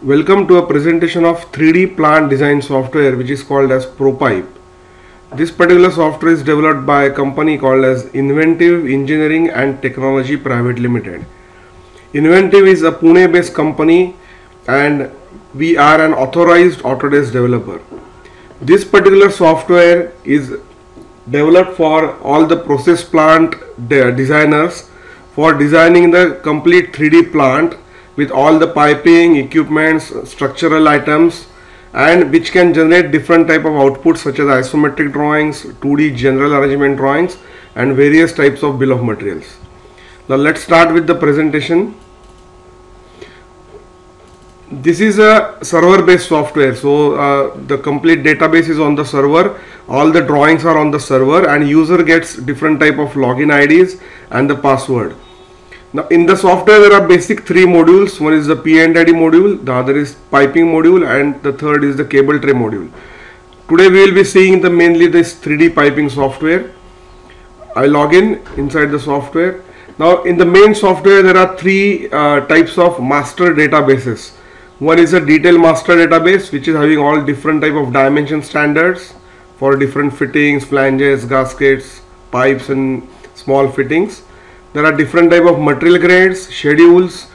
Welcome to a presentation of 3D plant design software which is called as ProPipe. This particular software is developed by a company called as Inventive Engineering and Technology Private Limited. Inventive is a Pune based company and we are an authorized Autodesk developer. This particular software is developed for all the process plant designers for designing the complete 3D plant with all the piping, equipments, structural items, and which can generate different type of outputs such as isometric drawings, 2D general arrangement drawings, and various types of bill of materials. Now let's start with the presentation. This is a server based software, so the complete database is on the server, all the drawings are on the server, and user gets different type of login IDs and the password. Now in the software there are basic three modules. One is the P&ID module, the other is piping module, and the third is the cable tray module. Today we will be seeing mainly this 3D piping software. I log in inside the software. Now in the main software there are three types of master databases. One is a detail master database which is having all different type of dimension standards for different fittings, flanges, gaskets, pipes and small fittings. There are different type of material grades, schedules,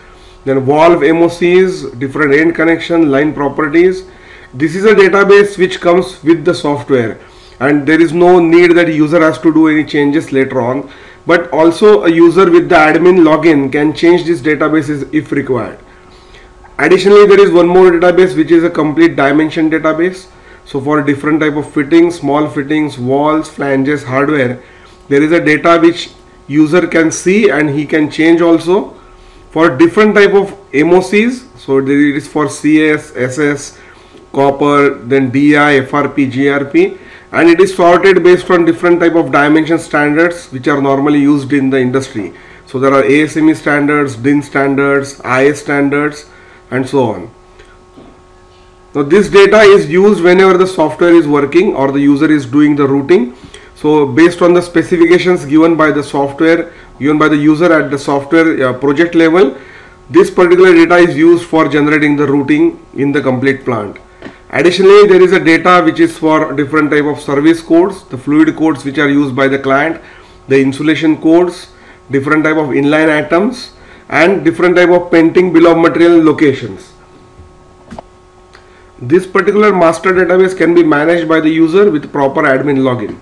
then valve MOCs, different end connection, line properties. This is a database which comes with the software and there is no need that user has to do any changes later on, but also a user with the admin login can change these databases if required. Additionally, there is one more database which is a complete dimension database. So for different type of fittings, small fittings, walls, flanges, hardware, there is a data which user can see and he can change also. For different type of MOCs, so there it is for CS, SS, copper, then DI, FRP, GRP, and it is sorted based on different type of dimension standards which are normally used in the industry. So there are ASME standards, DIN standards, IS standards, and so on. Now this data is used whenever the software is working or the user is doing the routing. So based on the specifications given by the software, given by the user at the software project level, this particular data is used for generating the routing in the complete plant. Additionally, there is a data which is for different type of service codes, the fluid codes which are used by the client, the insulation codes, different type of inline items, and different type of painting bill of material locations. This particular master database can be managed by the user with proper admin login.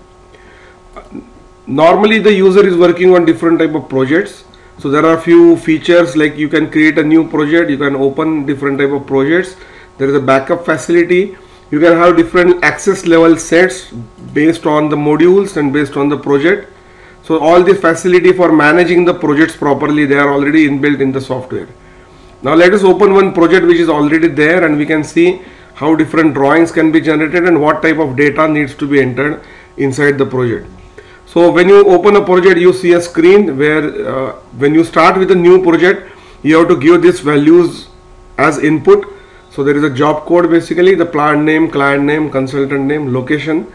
Normally the user is working on different type of projects, so there are few features like you can create a new project, you can open different type of projects, there is a backup facility, you can have different access level sets based on the modules and based on the project. So all the facility for managing the projects properly, they are already inbuilt in the software. Now let us open one project which is already there and we can see how different drawings can be generated and what type of data needs to be entered inside the project. So when you open a project, you see a screen where when you start with a new project, you have to give these values as input. So there is a job code, basically the plant name, client name, consultant name, location.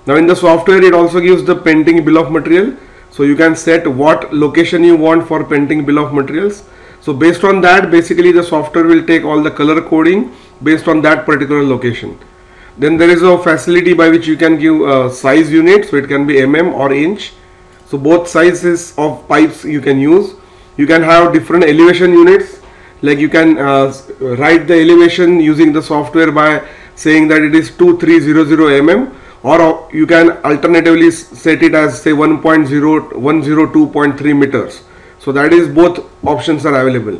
Now in the software it also gives the painting bill of material. So you can set what location you want for painting bill of materials. So based on that, basically the software will take all the color coding based on that particular location. Then there is a facility by which you can give size units, so it can be mm or inch. So both sizes of pipes you can use. You can have different elevation units, like you can write the elevation using the software by saying that it is 2300 mm, or you can alternatively set it as say 1.02.3 meters. So that is, both options are available.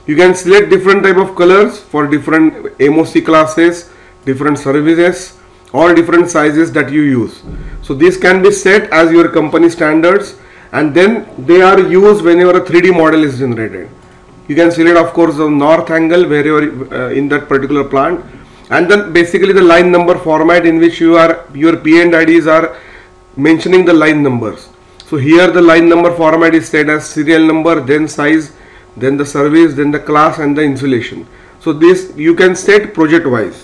You can select different type of colors for different MOC classes, different services, or different sizes that you use. So this can be set as your company standards and then they are used whenever a 3D model is generated. You can select of course the north angle wherever in that particular plant, and then basically the line number format in which your P&IDs are mentioning the line numbers. So here the line number format is set as serial number, then size, then the service, then the class and the insulation. So this you can set project wise.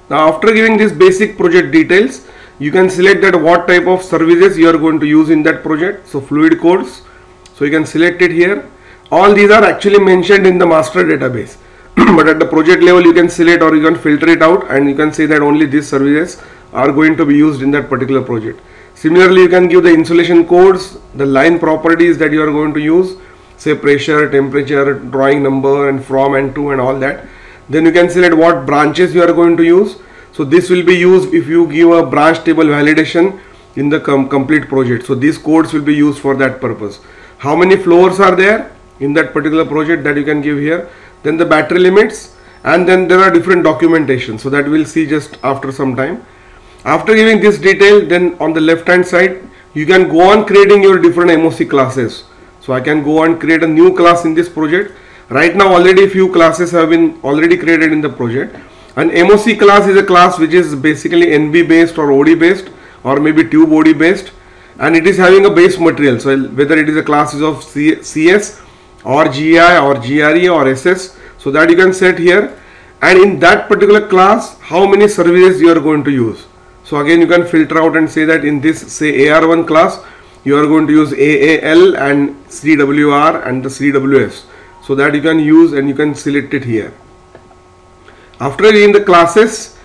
Now after giving this basic project details, you can select that what type of services you are going to use in that project. So fluid codes, so you can select it here. All these are actually mentioned in the master database. but at the project level you can select or you can filter it out, and you can say that only these services are going to be used in that particular project. Similarly, you can give the installation codes, the line properties that you are going to use, say pressure, temperature, drawing number, and from and to and all that. Then you can select what branches you are going to use. So this will be used if you give a branch table validation in the complete project. So these codes will be used for that purpose. How many floors are there in that particular project, that you can give here. Then the battery limits, and then there are different documentation, so that we'll see just after some time. After giving this detail, then on the left hand side you can go on creating your different MOC classes. So I can go and create a new class in this project. Right now already few classes have been already created in the project. An MOC class is a class which is basically NB based or OD based, or maybe tube OD based, and it is having a base material. So whether it is a classes of CS or GI or GRE or SS, so that you can set here. And in that particular class, how many services you are going to use. So again you can filter out and say that in this, say AR1 class, you are going to use AAL and CWR and the CWS, so that you can use, and you can select it here. After giving the classes,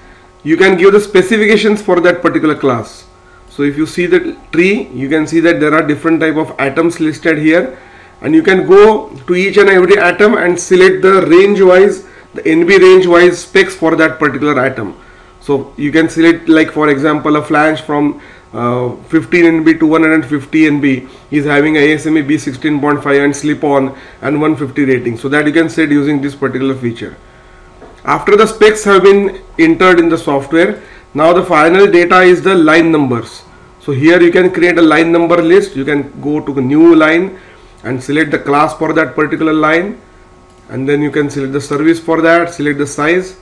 you can give the specifications for that particular class. So if you see the tree, you can see that there are different type of atoms listed here, and you can go to each and every atom and select the range wise, the NB range wise specs for that particular atom. So you can select, like for example, a flange from 15 NB to 150 NB is having a ASME B16.5 and slip on and 150 rating, so that you can set using this particular feature. After the specs have been entered in the software, now the final data is the line numbers. So here you can create a line number list. You can go to the new line and select the class for that particular line, and then you can select the service for that, select the size,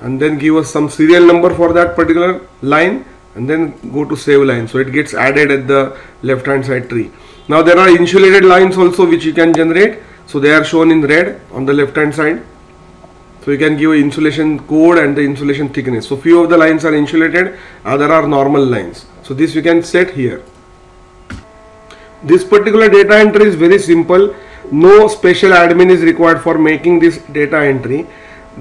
and then give us some serial number for that particular line, and then go to save line. So it gets added at the left hand side tree. Now there are insulated lines also which you can generate. So they are shown in red on the left hand side. So you can give insulation code and the insulation thickness. So few of the lines are insulated, other are normal lines. So this you can set here. This particular data entry is very simple. No special admin is required for making this data entry.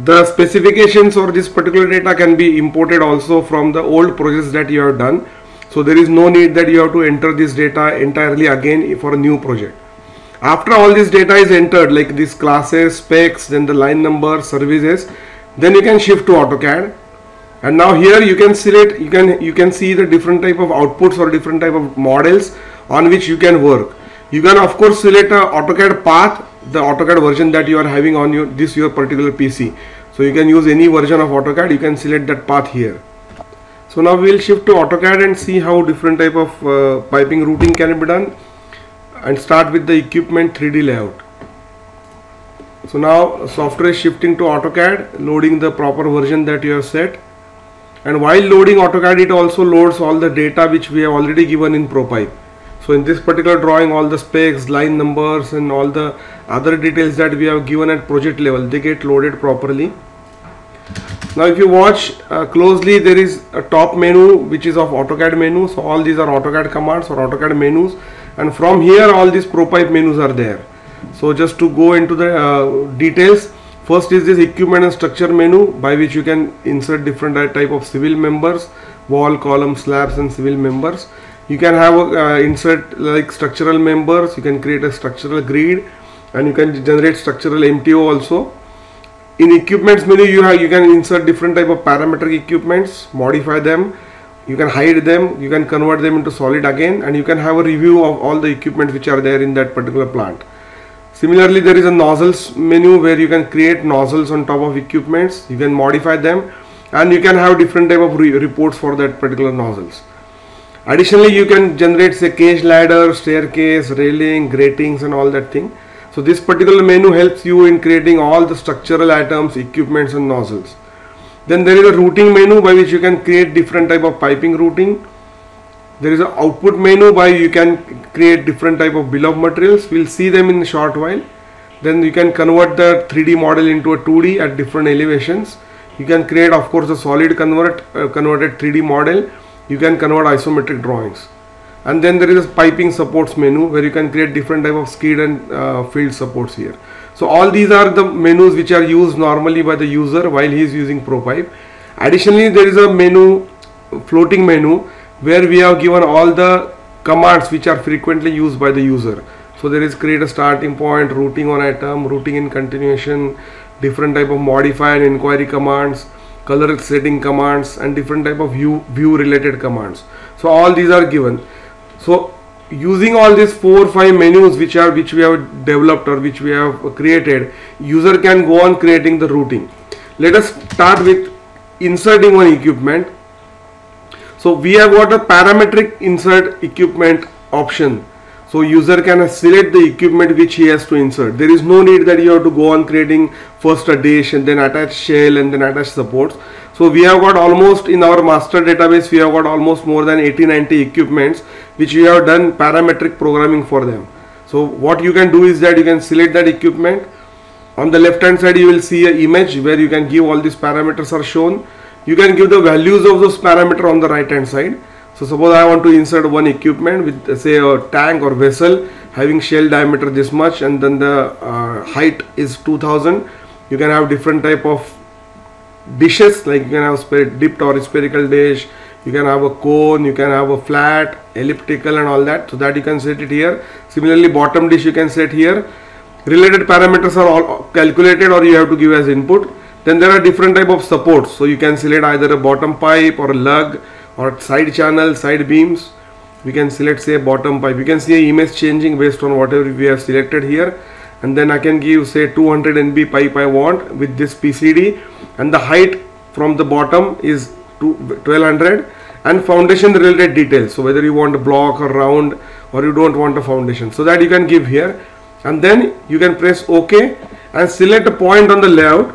The specifications or this particular data can be imported also from the old projects that you have done. So there is no need that you have to enter this data entirely again for a new project. After all this data is entered, like these classes, specs, then the line number, services, then you can shift to AutoCAD. And now here you can select, you can see the different type of outputs or different type of models on which you can work. You can of course select a AutoCAD path, the AutoCAD version that you are having on your particular PC. So you can use any version of AutoCAD, you can select that path here. So now we will shift to AutoCAD and see how different type of piping routing can be done, and start with the equipment 3D layout. So now software is shifting to AutoCAD, loading the proper version that you have set, and while loading AutoCAD it also loads all the data which we have already given in ProPipe. So in this particular drawing, all the specs, line numbers, and all the other details that we have given at project level, they get loaded properly. Now if you watch closely, there is a top menu which is of AutoCAD menu. So all these are AutoCAD commands or AutoCAD menus, and from here all these ProPipe menus are there. So just to go into the details, first is this equipment and structure menu, by which you can insert different type of civil members, wall, column, slabs, and civil members. You can have insert like structural members, you can create a structural grid, and you can generate structural MTO also. In equipments menu, you can insert different type of parametric equipments, modify them, you can hide them, you can convert them into solid again, and you can have a review of all the equipment which are there in that particular plant. Similarly, there is a nozzles menu where you can create nozzles on top of equipments, you can modify them, and you can have different type of reports for that particular nozzles. Additionally, you can generate say cage ladder, staircase, railing, gratings, and all that thing. So this particular menu helps you in creating all the structural items, equipments, and nozzles. Then there is a routing menu by which you can create different type of piping routing. There is an output menu by you can create different type of bill of materials. We'll see them in a short while. Then you can convert the 3D model into a 2D at different elevations. You can create of course a solid converted 3D model. You can convert isometric drawings. And then there is a piping supports menu where you can create different type of skid and field supports here. So all these are the menus which are used normally by the user while he is using ProPipe. Additionally, there is a menu, floating menu, where we have given all the commands which are frequently used by the user. So there is create a starting point, routing on atom, routing in continuation, different type of modify and inquiry commands, color setting commands, and different type of view related commands. So all these are given. So using all these 4 or 5 menus which we have developed or which we have created, user can go on creating the routing. Let us start with inserting one equipment. So we have got a parametric insert equipment option. So user can select the equipment which he has to insert. There is no need that you have to go on creating first a dish and then attach shell and then attach supports. So we have got almost, in our master database, we have got almost more than 80-90 equipments which we have done parametric programming for them. So what you can do is that you can select that equipment. On the left hand side you will see an image where you can give all these parameters are shown. You can give the values of those parameters on the right hand side. So suppose I want to insert one equipment with say a tank or vessel having shell diameter this much, and then the height is 2000. You can have different type of dishes, like you can have dipped or spherical dish, you can have a cone, you can have a flat, elliptical and all that. So that you can set it here. Similarly, bottom dish you can set here. Related parameters are all calculated or you have to give as input. Then there are different type of supports. So you can select either a bottom pipe or a lug or side channel, side beams. We can select say bottom pipe. You can see an image changing based on whatever we have selected here. And then I can give say 200 NB pipe I want with this PCD, and the height from the bottom is 1200, and foundation related details. So whether you want a block or round or you don't want a foundation, so that you can give here. And then you can press OK and select a point on the layout.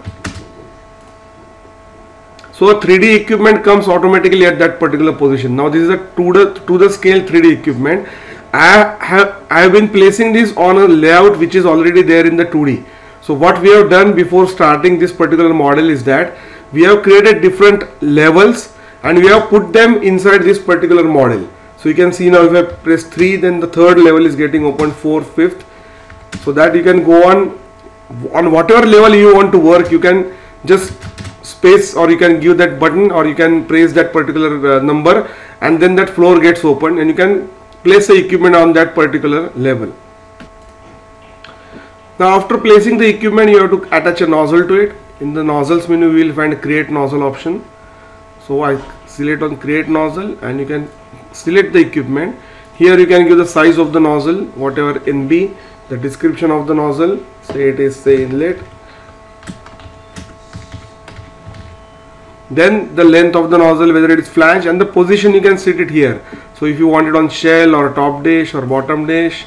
So a 3D equipment comes automatically at that particular position. Now this is a to the scale 3D equipment. I have been placing this on a layout which is already there in the 2D. So what we have done before starting this particular model is that we have created different levels and we have put them inside this particular model. So you can see now if I press 3, then the third level is getting opened, 4th, 5th. So that you can go on whatever level you want to work. You can just space, or you can give that button, or you can press that particular number, and then that floor gets opened and you can place the equipment on that particular level. Now after placing the equipment, you have to attach a nozzle to it. In the nozzles menu we will find create nozzle option. So I select on create nozzle and you can select the equipment. Here you can give the size of the nozzle, whatever NB, the description of the nozzle, say it is say inlet, then the length of the nozzle, whether it is flange, and the position you can set it here. So if you want it on shell or top dish or bottom dish,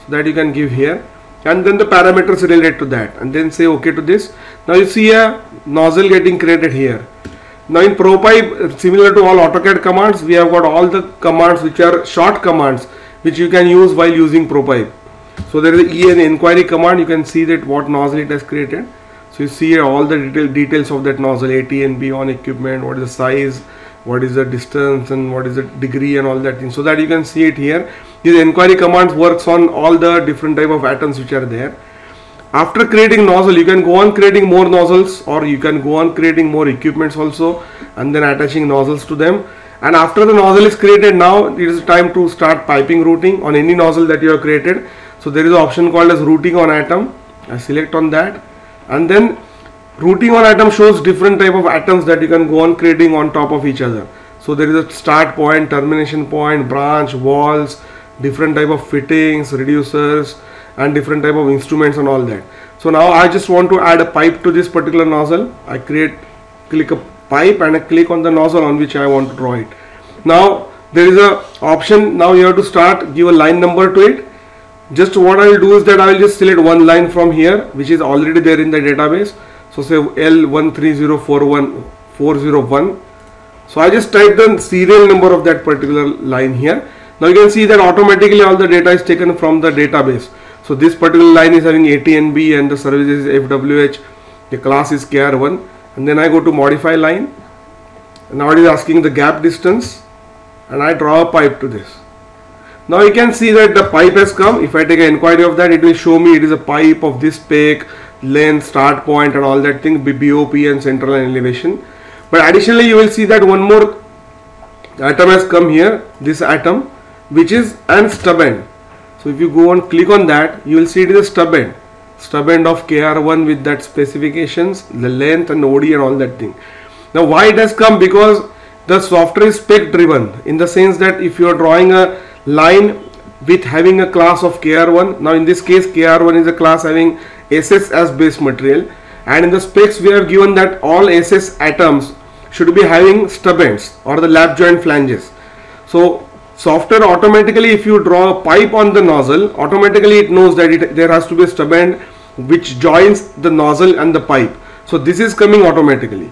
so that you can give here, and then the parameters related to that, and then say OK to this. Now you see a nozzle getting created here. Now in ProPipe, similar to all AutoCAD commands, we have got all the commands which are short commands which you can use while using ProPipe. So there is an inquiry command. You can see that what nozzle it has created. So you see all the details of that nozzle, AT and B on equipment, what is the size, what is the distance, and what is the degree and all that thing. So that you can see it here. This inquiry commands works on all the different type of atoms which are there. After creating nozzle, you can go on creating more nozzles, or you can go on creating more equipments also, and then attaching nozzles to them. And after the nozzle is created, now it is time to start piping routing on any nozzle that you have created. So there is an option called as routing on atom. I select on that, and then routing on atom shows different type of atoms that you can go on creating on top of each other. So there is a start point, termination point, branch, walls, different type of fittings, reducers, and different type of instruments and all that. So now I just want to add a pipe to this particular nozzle. I click a pipe and I click on the nozzle on which I want to draw it. Now there is a option. Now you have to start, give a line number to it. Just what I will do is that I will just select one line from here which is already there in the database. So say L13041401. So I just type the serial number of that particular line here. Now you can see that automatically all the data is taken from the database. So this particular line is having ATNB and the service is FWH, the class is KR1, and then I go to modify line, and now it is asking the gap distance, and I draw a pipe to this. Now you can see that the pipe has come. If I take an inquiry of that, it will show me it is a pipe of this spec, length, start point and all that thing, BOP and central and elevation. But additionally you will see that one more atom has come here, this atom, which is an stub end. So if you go and click on that, you will see it is a stub end of KR1 with that specifications, the length and OD and all that thing. Now why it has come? Because the software is spec driven, in the sense that if you are drawing a line with having a class of KR1, now in this case KR1 is a class having SS as base material, and in the specs we have given that all SS atoms should be having stub ends or the lap joint flanges. So software automatically, if you draw a pipe on the nozzle, automatically it knows that there has to be a stub end which joins the nozzle and the pipe. So this is coming automatically.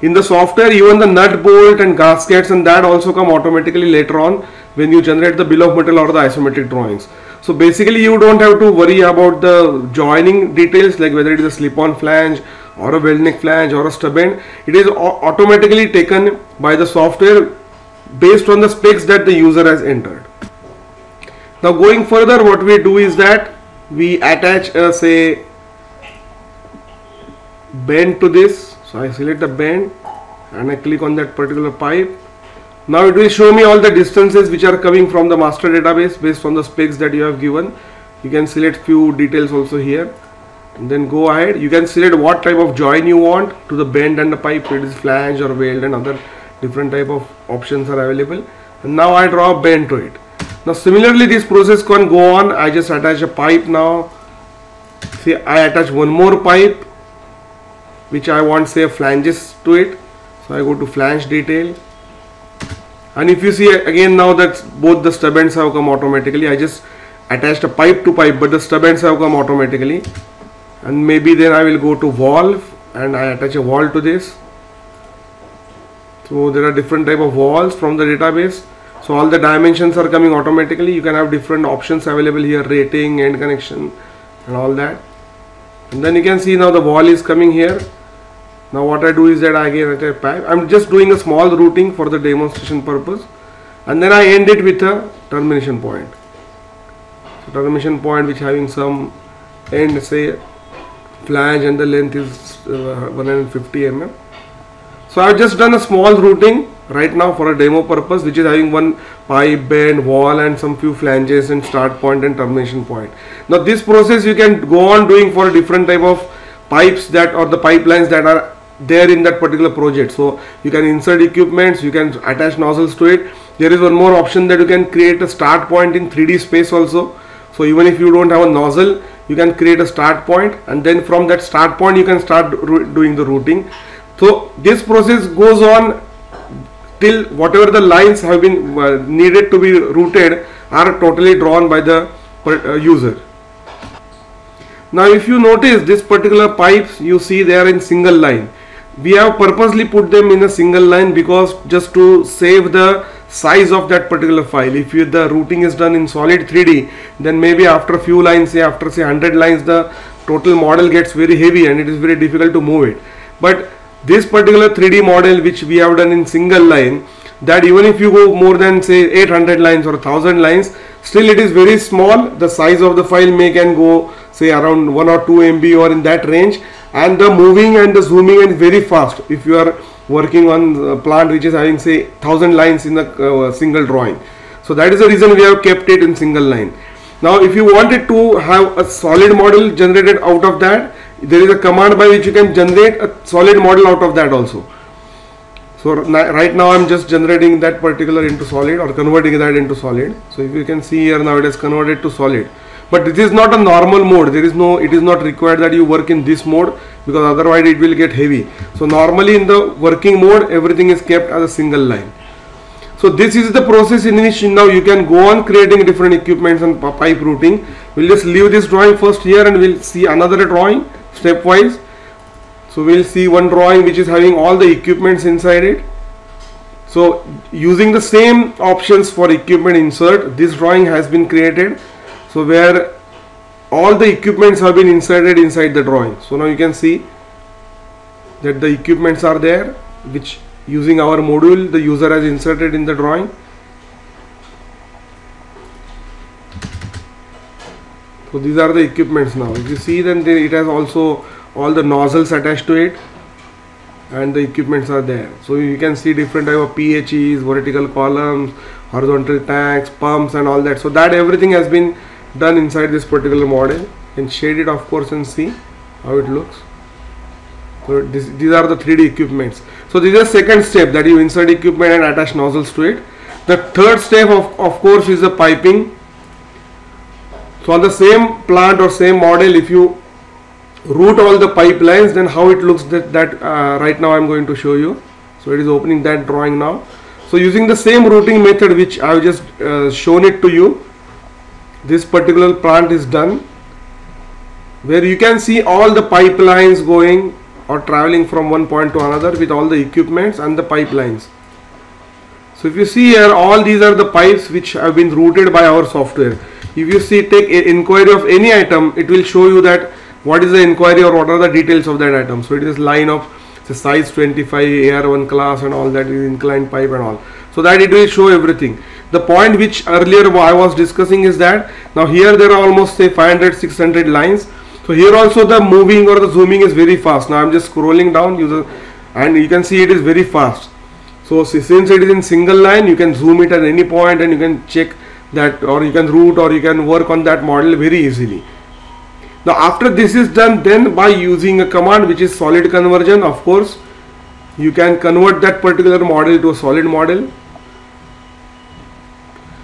In the software, even the nut bolt and gaskets and that also come automatically later on when you generate the bill of material or the isometric drawings. So basically you don't have to worry about the joining details, like whether it is a slip-on flange or a weld neck flange or a stub end. It is automatically taken by the software based on the specs that the user has entered. Now going further, what we do is that we attach a say bend to this. So I select the bend and I click on that particular pipe. Now it will show me all the distances which are coming from the master database based on the specs that you have given. You can select few details also here and then go ahead. You can select what type of join you want to the bend and the pipe. It is flange or weld and other different type of options are available. And now I draw a bend to it. Now similarly this process can go on. I just attach a pipe now. See, I attach one more pipe which I want say flanges to it. So I go to flange detail, and if you see again now that both the stub ends have come automatically, I just attached a pipe to pipe but the stub ends have come automatically. And maybe then I will go to valve and I attach a valve to this. So there are different type of valves from the database. So all the dimensions are coming automatically. You can have different options available here, rating, end connection and all that. And then you can see now the valve is coming here. Now what I do is that I get a pipe. I'm just doing a small routing for the demonstration purpose, and then I end it with a termination point. So termination point which having some end say flange and the length is 150 mm. So I've just done a small routing right now for a demo purpose, which is having one pipe, bend, wall and some few flanges and start point and termination point. Now this process you can go on doing for different type of pipes that or the pipelines that are there in that particular project. So you can insert equipments, you can attach nozzles to it. There is one more option that you can create a start point in 3D space also. So even if you don't have a nozzle, you can create a start point, and then from that start point you can start doing the routing. So this process goes on till whatever the lines have been needed to be routed are totally drawn by the user. Now if you notice this particular pipes, you see they are in single line. We have purposely put them in a single line because just to save the size of that particular file. If the routing is done in solid 3D, then maybe after a few lines, say after say 100 lines, the total model gets very heavy and it is very difficult to move it. But this particular 3D model which we have done in single line, that even if you go more than say 800 lines or 1000 lines, still it is very small. The size of the file can go say around 1 or 2 MB or in that range, and the moving and the zooming is very fast if you are working on a plant which is having say 1000 lines in a single drawing. So that is the reason we have kept it in single line. Now if you wanted to have a solid model generated out of that, there is a command by which you can generate a solid model out of that also. So right now I am just generating that particular into solid or converting that into solid. So if you can see here, now it is converted to solid. But this is not a normal mode. It is not required that you work in this mode, because otherwise it will get heavy. So normally in the working mode, everything is kept as a single line. So this is the process in which now you can go on creating different equipments and pipe routing. We'll just leave this drawing first here and we'll see another drawing stepwise. So we'll see one drawing which is having all the equipments inside it. So using the same options for equipment insert, this drawing has been created. So where all the equipments have been inserted inside the drawing. So now you can see that the equipments are there, which using our module the user has inserted in the drawing. So these are the equipments now. If you see, then it has also all the nozzles attached to it, and the equipments are there. So you can see different type of PHEs, vertical columns, horizontal tanks, pumps and all that. So that everything has been done inside this particular model. And shade it of course and see how it looks. So these are the 3D equipments. So this is the second step, that you insert equipment and attach nozzles to it. The third step of course is the piping. So on the same plant or same model, if you route all the pipelines, then how it looks, that right now I am going to show you. So it is opening that drawing now. So using the same routing method which I have just shown it to you, this particular plant is done, where you can see all the pipelines going or traveling from one point to another with all the equipments and the pipelines. So if you see here, all these are the pipes which have been routed by our software. If you see, take an inquiry of any item, it will show you that what is the inquiry or what are the details of that item. So it is line of the size 25, AR1 class and all that, is inclined pipe and all. So that it will show everything. The point which earlier I was discussing is that now here there are almost say 500, 600 lines. So here also the moving or the zooming is very fast. Now I am just scrolling down and you can see it is very fast. So since it is in single line, you can zoom it at any point and you can check that, or you can route, or you can work on that model very easily. Now after this is done, then by using a command which is solid conversion, of course you can convert that particular model to a solid model.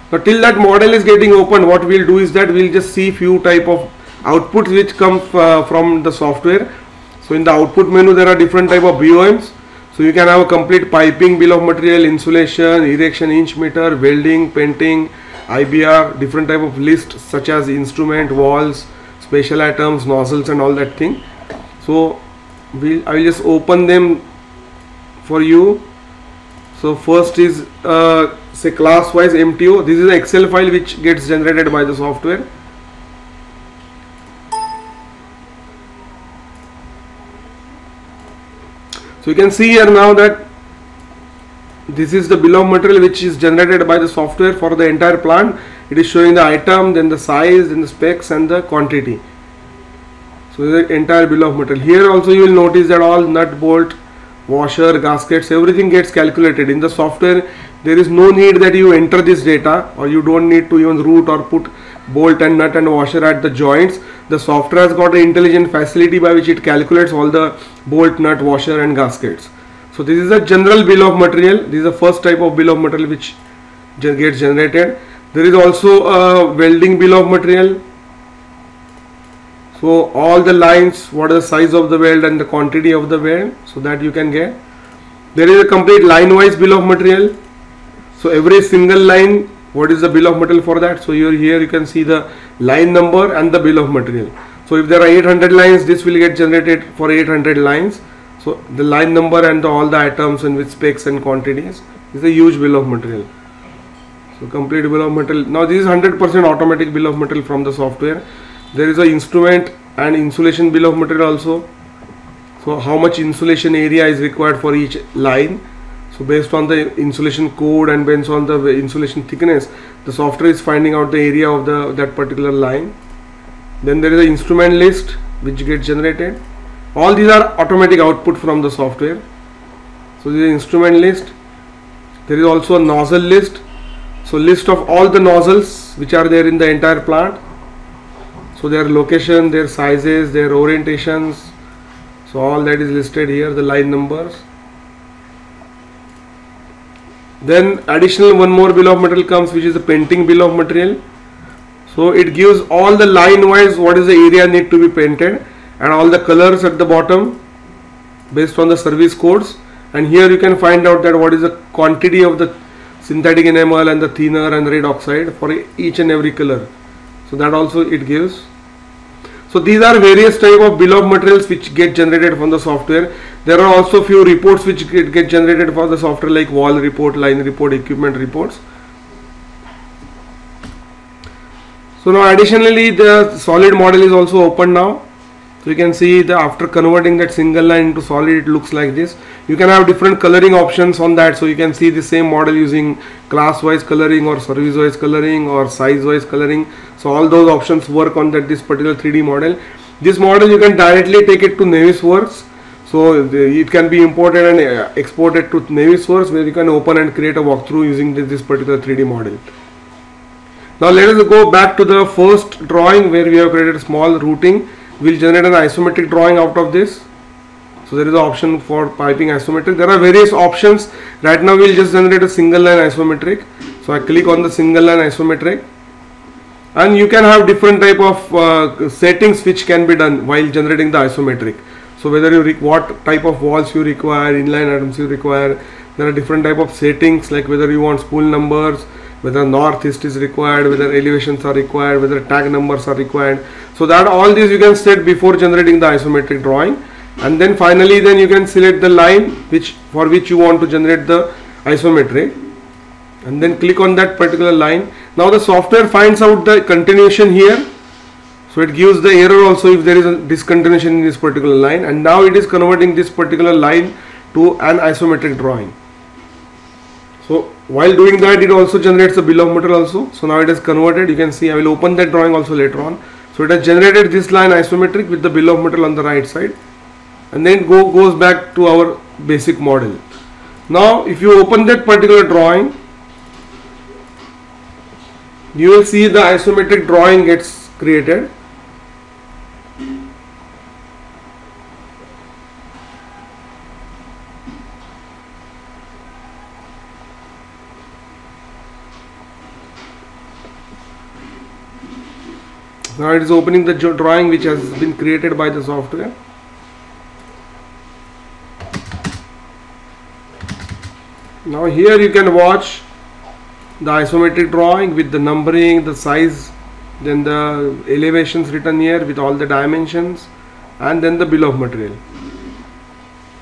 Now till that model is getting opened, what we'll do is that we'll just see few type of outputs which come from the software. So in the output menu there are different type of BOMs. So you can have a complete piping, bill of material, insulation, erection, inch meter, welding, painting, IBR, different type of lists such as instrument, walls, special items, nozzles and all that thing. So I will just open them for you. So first is say class wise MTO. This is an Excel file which gets generated by the software. So you can see here now that this is the bill of material which is generated by the software for the entire plant. It is showing the item, then the size, then the specs and the quantity. So the entire bill of material. Here also you will notice that all nut, bolt, washer, gaskets, everything gets calculated. In the software there is no need that you enter this data, or you don't need to even route or put bolt and nut and washer at the joints. The software has got an intelligent facility by which it calculates all the bolt, nut, washer and gaskets. So this is a general bill of material. This is the first type of bill of material which gets generated. There is also a welding bill of material. So all the lines, what is the size of the weld and the quantity of the weld, so that you can get. There is a complete line wise bill of material. So every single line, what is the bill of material for that? So here you can see the line number and the bill of material. So if there are 800 lines, this will get generated for 800 lines. So the line number and all the items and with specs and quantities is a huge bill of material. So complete bill of material. Now this is 100% automatic bill of material from the software. There is a instrument and insulation bill of material also. So how much insulation area is required for each line. So based on the insulation code and based on the insulation thickness, the software is finding out the area of that particular line. Then there is an instrument list which gets generated. All these are automatic output from the software. So this is instrument list. There is also a nozzle list. So list of all the nozzles which are there in the entire plant. So their location, their sizes, their orientations. So all that is listed here, the line numbers. Then additional one more bill of material comes, which is the painting bill of material. So it gives all the line wise what is the area need to be painted and all the colors at the bottom based on the service codes. And here you can find out that what is the quantity of the synthetic enamel and the thinner and red oxide for each and every color. So that also it gives. So these are various type of bill of materials which get generated from the software. There are also few reports which get generated for the software, like wall report, line report, equipment reports. So now additionally the solid model is also open now. So you can see that after converting that single line into solid, it looks like this. You can have different coloring options on that. So you can see the same model using class wise coloring or service wise coloring or size wise coloring. So all those options work on this particular 3D model. This model you can directly take it to Navisworks. So it can be imported and exported to Navisworks, where you can open and create a walkthrough using this particular 3D model. Now let us go back to the first drawing where we have created a small routing. We'll generate an isometric drawing out of this. So there is an option for piping isometric. There are various options. Right now we'll just generate a single line isometric. So I click on the single line isometric, and you can have different type of settings which can be done while generating the isometric. So whether you what type of walls you require, inline items you require, there are different type of settings, like whether you want spool numbers, whether north east is required, whether elevations are required, whether tag numbers are required. So that all these you can set before generating the isometric drawing, and then finally then you can select the line for which you want to generate the isometric, and then click on that particular line. Now the software finds out the continuation here, so it gives the error also if there is a discontinuation in this particular line, and now it is converting this particular line to an isometric drawing. So while doing that, it also generates a bill of material also. So now it is converted. You can see I will open that drawing also later on. So it has generated this line isometric with the bill of material on the right side, and then goes back to our basic model. Now if you open that particular drawing, you will see the isometric drawing gets created. Now it is opening the drawing which has been created by the software. Now here you can watch the isometric drawing with the numbering, the size, then the elevations written here with all the dimensions, and then the bill of material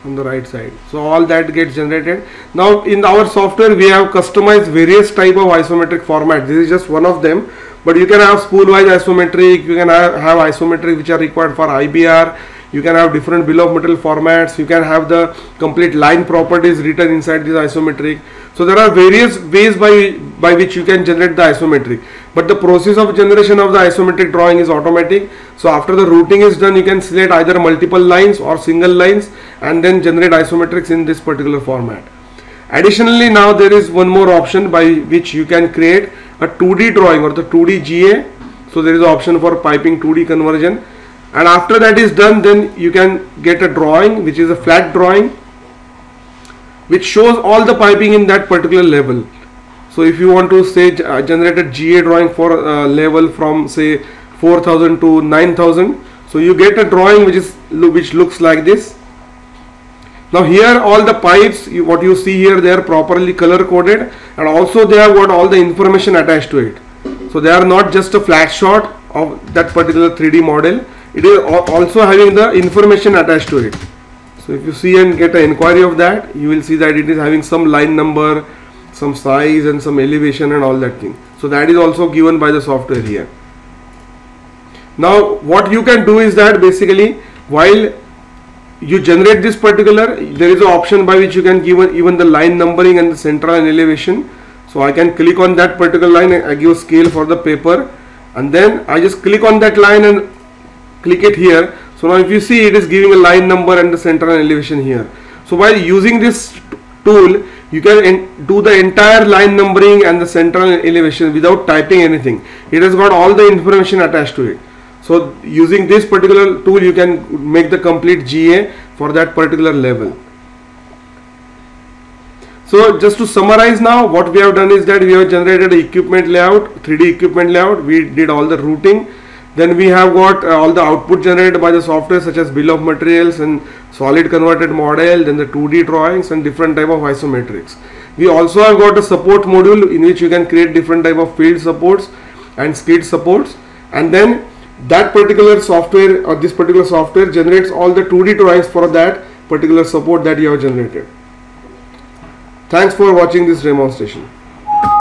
on the right side. So all that gets generated. Now in our software we have customized various type of isometric format. This is just one of them, but you can have spool wise isometric, you can have isometric which are required for IBR, you can have different bill of material formats, you can have the complete line properties written inside this isometric. So there are various ways by which you can generate the isometric, but the process of generation of the isometric drawing is automatic. So after the routing is done, you can select either multiple lines or single lines and then generate isometrics in this particular format. Additionally, now there is one more option by which you can create a 2D drawing or the 2D GA. So there is an option for piping 2D conversion, and after that is done, then you can get a drawing which is a flat drawing which shows all the piping in that particular level. So if you want to say generate a GA drawing for level from say 4000 to 9000, so you get a drawing which looks like this. Now here all the pipes, what you see here, they are properly color coded, and also they have got all the information attached to it. So they are not just a flat shot of that particular 3D model, it is also having the information attached to it. So if you see and get an inquiry of that, you will see that it is having some line number, some size and some elevation and all that thing. So that is also given by the software here. Now what you can do is that basically while you generate this particular, there is an option by which you can give even the line numbering and the central and elevation. So I can click on that particular line and I give a scale for the paper, and then I just click on that line and click it here. So now if you see, it is giving a line number and the central and elevation here. So while using this tool, you can do the entire line numbering and the central and elevation without typing anything. It has got all the information attached to it. So using this particular tool, you can make the complete GA for that particular level. So just to summarize now, what we have done is that we have generated an equipment layout, 3D equipment layout. We did all the routing. Then we have got all the output generated by the software, such as bill of materials and solid converted model, then the 2D drawings and different type of isometrics. We also have got a support module in which you can create different type of field supports and skid supports, and then that particular software or this particular software generates all the 2D drawings for that particular support that you have generated. Thanks for watching this demonstration.